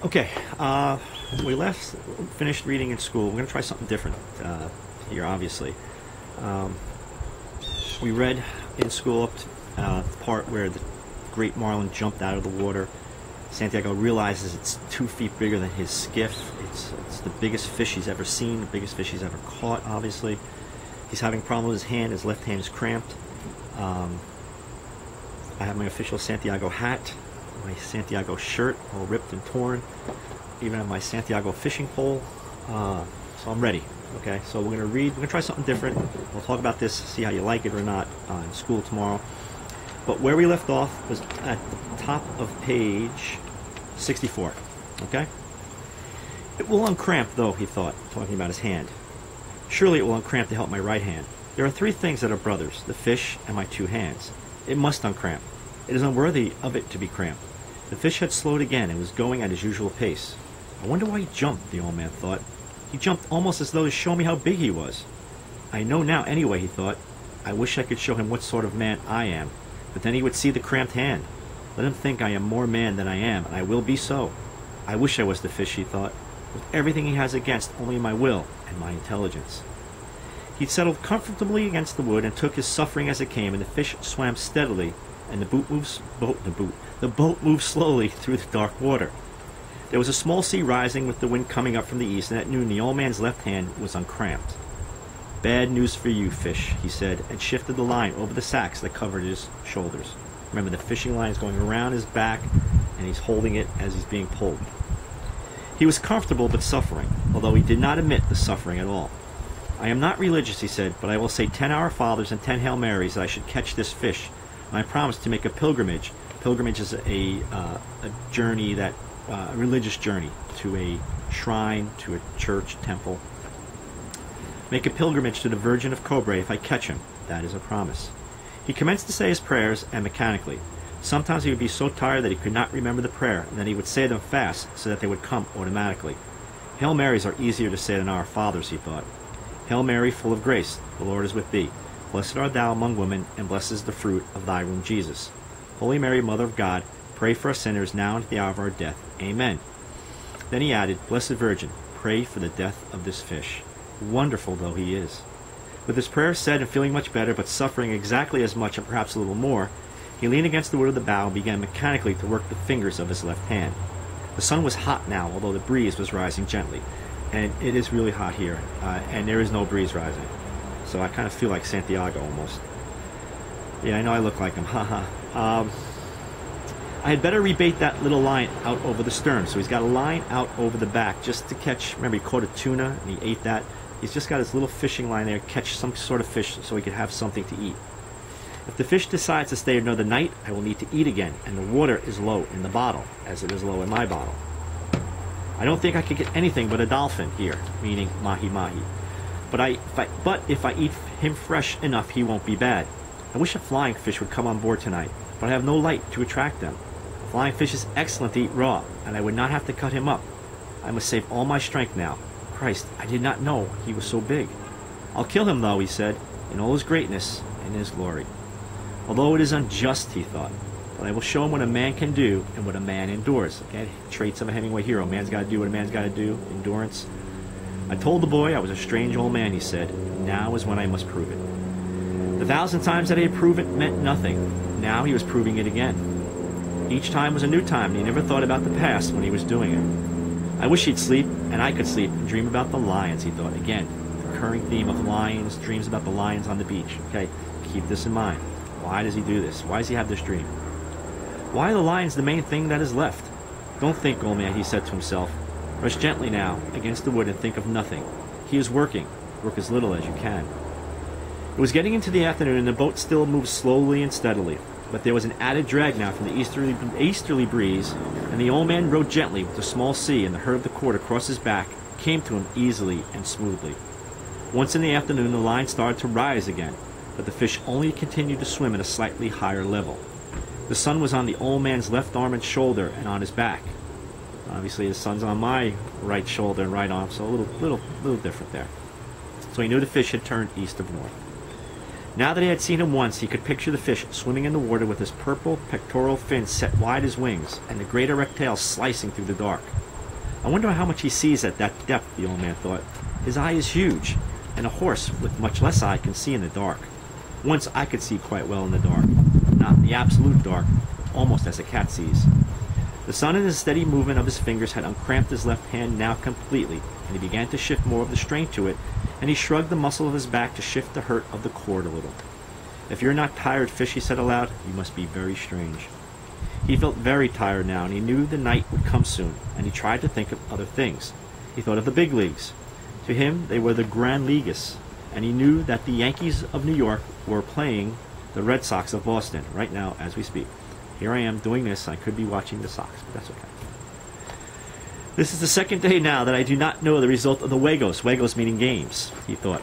Okay, we finished reading in school. We're going to try something different here, obviously. We read in school up to the part where the great marlin jumped out of the water. Santiago realizes it's 2 feet bigger than his skiff. It's the biggest fish he's ever seen, the biggest fish he's ever caught, obviously. He's having problems with his hand. His left hand is cramped. I have my official Santiago hat, my Santiago shirt, all ripped and torn. Even have my Santiago fishing pole. So I'm ready. Okay, so we're gonna read. We're gonna try something different. We'll talk about this, see how you like it or not in school tomorrow. But where we left off was at the top of page 64. Okay. It will uncramp, though, he thought, talking about his hand. Surely it will uncramp to help my right hand. There are 3 things that are brothers: the fish and my 2 hands. It must uncramp. It is unworthy of it to be cramped. The fish had slowed again and was going at his usual pace. I wonder why he jumped, the old man thought. He jumped almost as though to show me how big he was. I know now anyway, he thought. I wish I could show him what sort of man I am. But then he would see the cramped hand. Let him think I am more man than I am, and I will be so. I wish I was the fish, he thought, with everything he has against only my will and my intelligence. He settled comfortably against the wood and took his suffering as it came, and the fish swam steadily, and the boat moved slowly through the dark water. There was a small sea rising with the wind coming up from the east, and at noon the old man's left hand was uncramped. Bad news for you, fish, he said, and shifted the line over the sacks that covered his shoulders. Remember, the fishing line is going around his back, and he's holding it as he's being pulled. He was comfortable but suffering, although he did not admit the suffering at all. I am not religious, he said, but I will say 10 Our Fathers and 10 Hail Marys that I should catch this fish. And I promise to make a pilgrimage. Pilgrimage is a journey a religious journey to a shrine, to a church, temple. Make a pilgrimage to the Virgin of Cobre if I catch him. That is a promise. He commenced to say his prayers, and mechanically. Sometimes he would be so tired that he could not remember the prayer, and then he would say them fast so that they would come automatically. Hail Marys are easier to say than Our Fathers, he thought. Hail Mary, full of grace, the Lord is with thee. Blessed art thou among women, and blessed is the fruit of thy womb, Jesus. Holy Mary, Mother of God, pray for us sinners now and at the hour of our death. Amen. Then he added, Blessed Virgin, pray for the death of this fish. Wonderful though he is. With his prayer said and feeling much better, but suffering exactly as much and perhaps a little more, he leaned against the wood of the bow and began mechanically to work the fingers of his left hand. The sun was hot now, although the breeze was rising gently. And it is really hot here, and there is no breeze rising. So I kind of feel like Santiago almost. Yeah, I know I look like him, haha. I had better rebait that little line out over the stern. So he's got a line out over the back just to catch. Remember, he caught a tuna and he ate that. He's just got his little fishing line there, catch some sort of fish so he could have something to eat. If the fish decides to stay another night, I will need to eat again, and the water is low in the bottle, as it is low in my bottle. I don't think I could get anything but a dolphin here, meaning mahi-mahi. But if I eat him fresh enough, he won't be bad. I wish a flying fish would come on board tonight, but I have no light to attract them. A flying fish is excellent to eat raw, and I would not have to cut him up. I must save all my strength now. Christ, I did not know he was so big. I'll kill him, though, he said, in all his greatness and his glory. Although it is unjust, he thought, but I will show him what a man can do and what a man endures. Okay, traits of a Hemingway hero. A man's got to do what a man's got to do. Endurance. I told the boy I was a strange old man, he said. Now is when I must prove it. The 1,000 times that he had proved it meant nothing. Now he was proving it again. Each time was a new time, and he never thought about the past when he was doing it. I wish he'd sleep, and I could sleep, and dream about the lions, he thought. Again, the recurring theme of lions, dreams about the lions on the beach. Okay, keep this in mind. Why does he do this? Why does he have this dream? Why are the lions the main thing that is left? Don't think, old man, he said to himself. Rest gently now against the wood and think of nothing. He is working. Work as little as you can. It was getting into the afternoon, and the boat still moved slowly and steadily. But there was an added drag now from the easterly breeze, and the old man rowed gently with the small sea and the hurt of the cord across his back came to him easily and smoothly. Once in the afternoon the line started to rise again, but the fish only continued to swim at a slightly higher level. The sun was on the old man's left arm and shoulder and on his back. Obviously the sun's on my right shoulder and right arm, so a little different there. So he knew the fish had turned east of north. Now that he had seen him once, he could picture the fish swimming in the water with his purple pectoral fins set wide as wings, and the great erect tail slicing through the dark. I wonder how much he sees at that depth, the old man thought. His eye is huge, and a horse with much less eye can see in the dark. Once I could see quite well in the dark. Not in the absolute dark, but almost as a cat sees. The sun in the steady movement of his fingers had uncramped his left hand now completely, and he began to shift more of the strength to it, and he shrugged the muscle of his back to shift the hurt of the cord a little. If you're not tired, fish, he said aloud, you must be very strange. He felt very tired now, and he knew the night would come soon, and he tried to think of other things. He thought of the big leagues. To him, they were the Grand Leagues, and he knew that the Yankees of New York were playing the Red Sox of Boston right now as we speak. Here I am doing this. I could be watching the Sox, but that's okay. This is the second day now that I do not know the result of the Juegos, Juegos meaning games, he thought.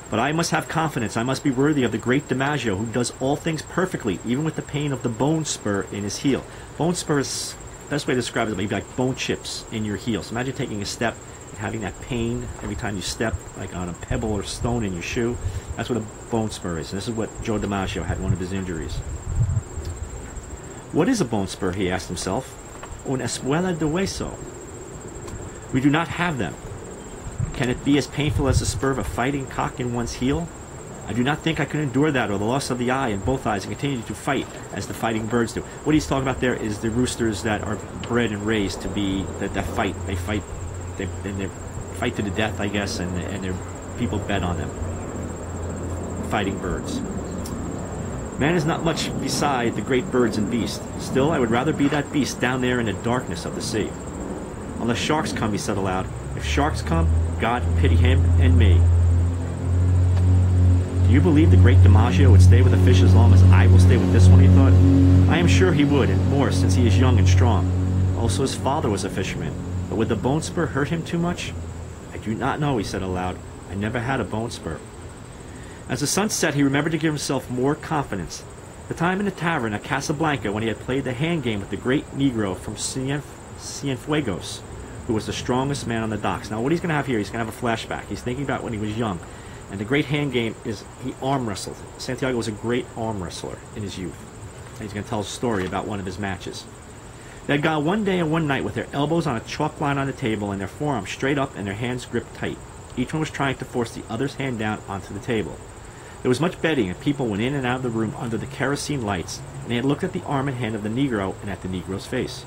But I must have confidence. I must be worthy of the great DiMaggio, who does all things perfectly, even with the pain of the bone spur in his heel. Bone spur is the best way to describe it is maybe like bone chips in your heel. So imagine taking a step and having that pain every time you step, like on a pebble or stone in your shoe. That's what a bone spur is. And this is what Joe DiMaggio had, one of his injuries. What is a bone spur, he asked himself. Una espuela de hueso. We do not have them. Can it be as painful as the spur of a fighting cock in one's heel? I do not think I could endure that, or the loss of the eye in both eyes, and continue to fight as the fighting birds do. What he's talking about there is the roosters that are bred and raised to be, that fight. They fight to the death, I guess, and their people bet on them. Fighting birds. Man is not much beside the great birds and beasts. Still, I would rather be that beast down there in the darkness of the sea. Unless sharks come, he said aloud. If sharks come, God pity him and me. Do you believe the great DiMaggio would stay with a fish as long as I will stay with this one, he thought. I am sure he would, and more since he is young and strong. Also, his father was a fisherman. But would the bone spur hurt him too much? I do not know, he said aloud. I never had a bone spur. As the sun set, he remembered to give himself more confidence. The time in the tavern at Casablanca when he had played the hand game with the great Negro from Cienfuegos, who was the strongest man on the docks. Now, what he's going to have here, he's going to have a flashback. He's thinking about when he was young. And the great hand game is he arm wrestled. Santiago was a great arm wrestler in his youth. And he's going to tell a story about one of his matches. They had gone one day and one night with their elbows on a chalk line on the table and their forearms straight up and their hands gripped tight. Each one was trying to force the other's hand down onto the table. There was much betting, and people went in and out of the room under the kerosene lights, and they had looked at the arm and hand of the Negro and at the Negro's face.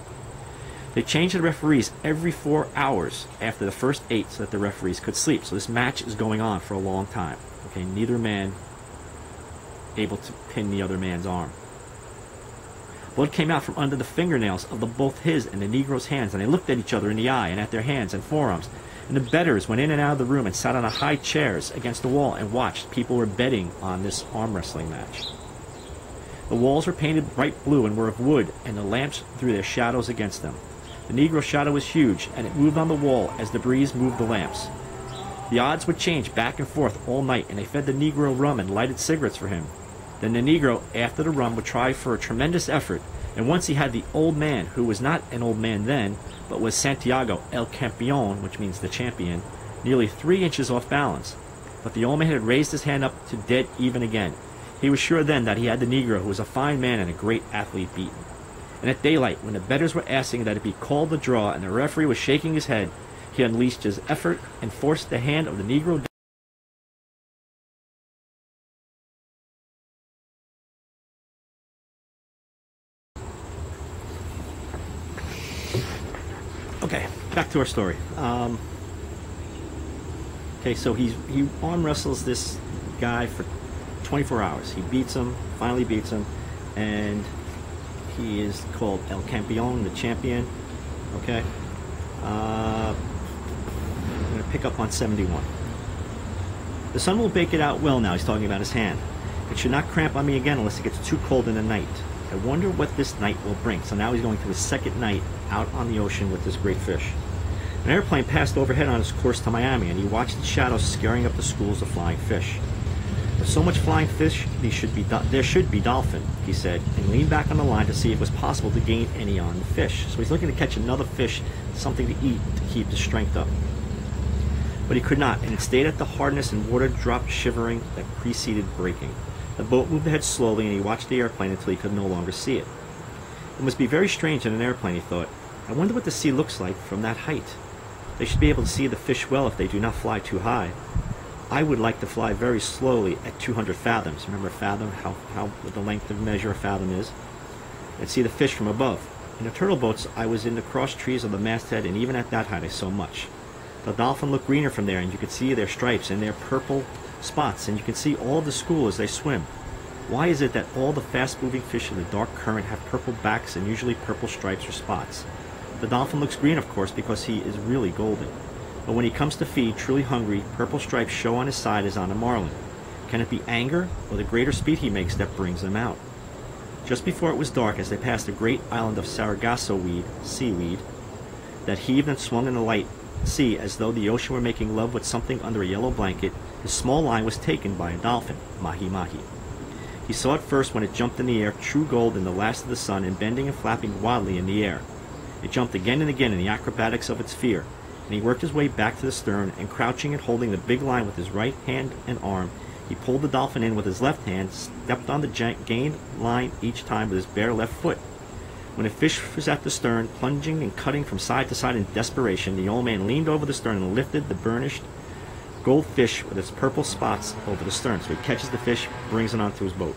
They changed the referees every 4 hours after the first 8 so that the referees could sleep. So this match is going on for a long time. Okay, neither man able to pin the other man's arm. Blood came out from under the fingernails of both his and the Negro's hands, and they looked at each other in the eye and at their hands and forearms. And the bettors went in and out of the room and sat on high chairs against the wall and watched. People were betting on this arm wrestling match. The walls were painted bright blue and were of wood, and the lamps threw their shadows against them. The Negro's shadow was huge, and it moved on the wall as the breeze moved the lamps. The odds would change back and forth all night, and they fed the Negro rum and lighted cigarettes for him. Then the Negro, after the rum, would try for a tremendous effort, and once he had the old man, who was not an old man then, but was Santiago el Campeón, which means the champion, nearly 3 inches off balance. But the old man had raised his hand up to dead even again. He was sure then that he had the Negro, who was a fine man and a great athlete, beaten. And at daylight, when the bettors were asking that it be called the draw and the referee was shaking his head, he unleashed his effort and forced the hand of the Negro down. Okay, back to our story. Okay, so he arm wrestles this guy for 24 hours. He beats him, finally beats him, and he is called El Campeón, the champion. Okay, I'm going to pick up on 71. The sun will bake it out well now. He's talking about his hand. It should not cramp on me again unless it gets too cold in the night. I wonder what this night will bring. So now he's going to his second night out on the ocean with this great fish. An airplane passed overhead on its course to Miami, and he watched the shadows scaring up the schools of flying fish. With so much flying fish, there should be dolphin, he said, and leaned back on the line to see if it was possible to gain any on the fish. So he's looking to catch another fish, something to eat to keep the strength up. But he could not, and it stayed at the hardness and water-drop shivering that preceded breaking. The boat moved ahead slowly, and he watched the airplane until he could no longer see it. It must be very strange in an airplane, he thought. I wonder what the sea looks like from that height. They should be able to see the fish well if they do not fly too high. I would like to fly very slowly at 200 fathoms. Remember fathom, how the length of measure a fathom is? And see the fish from above. In the turtle boats, I was in the cross trees of the masthead, and even at that height I saw much. The dolphin looked greener from there, and you could see their stripes and their purple spots, and you can see all of the school as they swim. Why is it that all the fast-moving fish in the dark current have purple backs and usually purple stripes or spots? The dolphin looks green, of course, because he is really golden. But when he comes to feed, truly hungry, purple stripes show on his side as on a marlin. Can it be anger, or the greater speed he makes that brings them out? Just before it was dark, as they passed a great island of sargasso seaweed, that heaved and swung in the light sea as though the ocean were making love with something under a yellow blanket, his small line was taken by a dolphin, mahi-mahi. He saw it first when it jumped in the air, true gold in the last of the sun, and bending and flapping wildly in the air. It jumped again and again in the acrobatics of its fear, and he worked his way back to the stern, and crouching and holding the big line with his right hand and arm, he pulled the dolphin in with his left hand, stepped on the gained line each time with his bare left foot. When a fish was at the stern, plunging and cutting from side to side in desperation, the old man leaned over the stern and lifted the burnished gold fish with its purple spots over the stern. So he catches the fish, brings it onto his boat.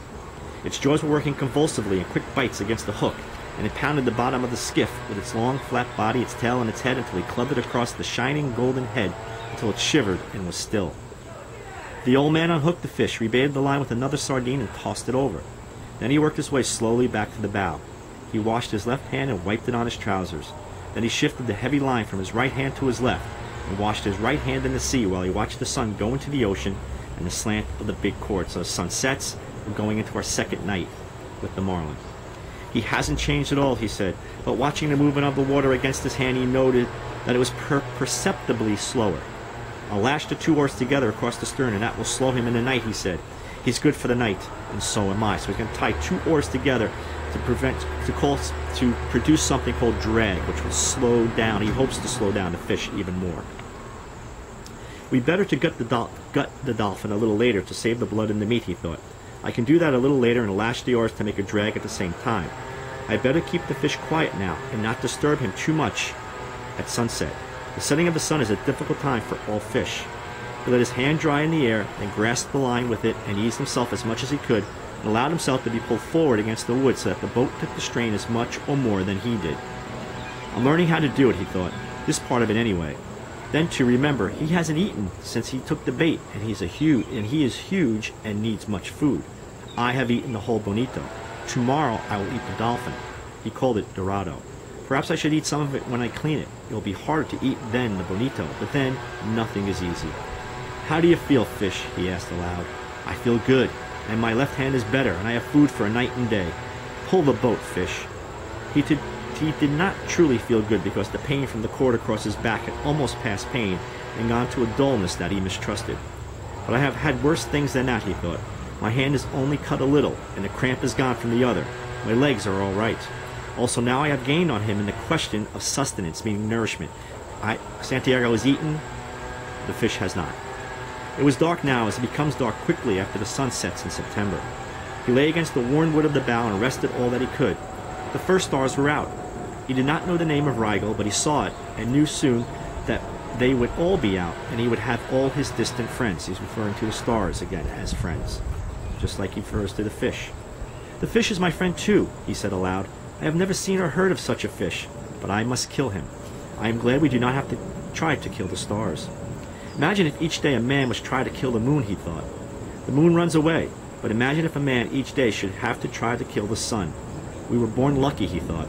Its jaws were working convulsively in quick bites against the hook, and it pounded the bottom of the skiff with its long, flat body, its tail, and its head until he clubbed it across the shining golden head until it shivered and was still. The old man unhooked the fish, rebaited the line with another sardine, and tossed it over. Then he worked his way slowly back to the bow. He washed his left hand and wiped it on his trousers. Then he shifted the heavy line from his right hand to his left, and washed his right hand in the sea while he watched the sun go into the ocean and the slant of the big cord. So the sun sets, we're going into our second night with the marlin. He hasn't changed at all, he said, but watching the movement of the water against his hand, he noted that it was perceptibly slower. I'll lash the two oars together across the stern, and that will slow him in the night, he said. He's good for the night, and so am I. So he's going to tie two oars together to produce something called drag, which will slow down. He hopes to slow down the fish even more. We'd better to gut the dolphin a little later to save the blood and the meat, he thought. I can do that a little later and lash the oars to make a drag at the same time. I'd better keep the fish quiet now and not disturb him too much at sunset. The setting of the sun is a difficult time for all fish. He let his hand dry in the air, then grasped the line with it and eased himself as much as he could, and allowed himself to be pulled forward against the wood so that the boat took the strain as much or more than he did. I'm learning how to do it, he thought, this part of it anyway. Then to remember, he hasn't eaten since he took the bait, and he is huge and needs much food. I have eaten the whole bonito. Tomorrow I will eat the dolphin. He called it dorado. Perhaps I should eat some of it when I clean it. It will be harder to eat than the bonito, but then nothing is easy. How do you feel, fish? He asked aloud. I feel good, and my left hand is better, and I have food for a night and day. Pull the boat, fish. He did not truly feel good because the pain from the cord across his back had almost passed pain and gone to a dullness that he mistrusted. But I have had worse things than that, he thought. My hand is only cut a little, and the cramp is gone from the other. My legs are all right. Also, now I have gained on him in the question of sustenance, meaning nourishment. Santiago has eaten, the fish has not. It was dark now, as it becomes dark quickly after the sun sets in September. He lay against the worn wood of the bow and rested all that he could. The first stars were out. He did not know the name of Rigel, but he saw it, and knew soon that they would all be out, and he would have all his distant friends. He's referring to the stars again as friends, just like he refers to the fish. The fish is my friend too, he said aloud. I have never seen or heard of such a fish, but I must kill him. I am glad we do not have to try to kill the stars. Imagine if each day a man must try to kill the moon, he thought. The moon runs away, but imagine if a man each day should have to try to kill the sun. We were born lucky, he thought.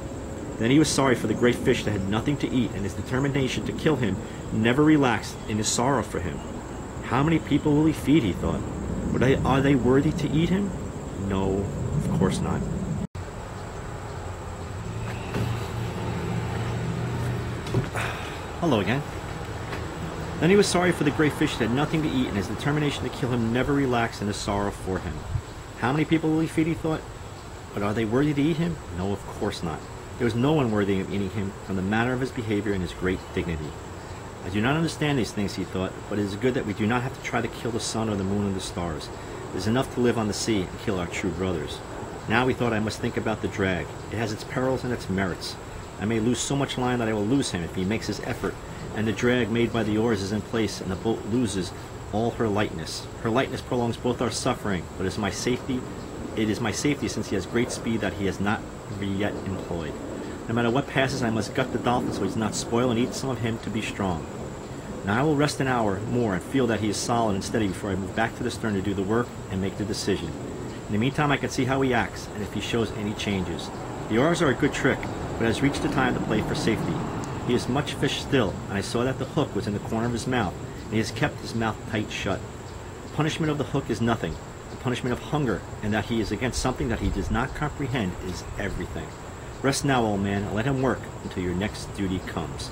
Then he was sorry for the great fish that had nothing to eat, and his determination to kill him never relaxed in his sorrow for him. How many people will he feed, he thought. Are they worthy to eat him? No, of course not. Hello again. Then he was sorry for the great fish that had nothing to eat, and his determination to kill him never relaxed in his sorrow for him. How many people will he feed, he thought. But are they worthy to eat him? No, of course not. There was no one worthy of eating him from the manner of his behavior and his great dignity. I do not understand these things, he thought, but it is good that we do not have to try to kill the sun or the moon or the stars. It is enough to live on the sea and kill our true brothers. Now he thought, I must think about the drag. It has its perils and its merits. I may lose so much line that I will lose him if he makes his effort and the drag made by the oars is in place, and the boat loses all her lightness. Her lightness prolongs both our suffering, but it is my safety since he has great speed that he has not yet employed. No matter what passes, I must gut the dolphin so he does not spoil and eat some of him to be strong. Now I will rest an hour more and feel that he is solid and steady before I move back to the stern to do the work and make the decision. In the meantime, I can see how he acts and if he shows any changes. The oars are a good trick, but it has reached the time to play for safety. He is much fish still, and I saw that the hook was in the corner of his mouth, and he has kept his mouth tight shut. The punishment of the hook is nothing. The punishment of hunger, and that he is against something that he does not comprehend, is everything. Rest now, old man, and let him work until your next duty comes.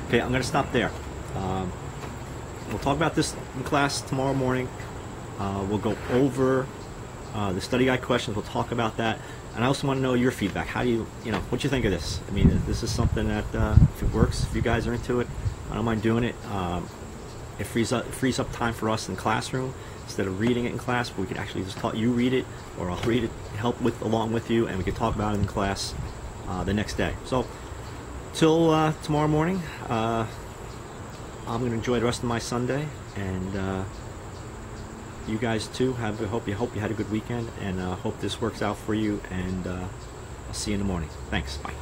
Okay, I'm going to stop there. We'll talk about this in class tomorrow morning. We'll go over the study guide questions. We'll talk about that. And I also want to know your feedback. How do you what you think of this? I mean, this is something that, if it works, if you guys are into it, I don't mind doing it. It frees up time for us in the classroom. Instead of reading it in class, we could actually just you read it, or I'll read it, along with you, and we could talk about it in class the next day. So, till tomorrow morning, I'm going to enjoy the rest of my Sunday, and you guys too. Hope you had a good weekend, and hope this works out for you. And I'll see you in the morning. Thanks. Bye.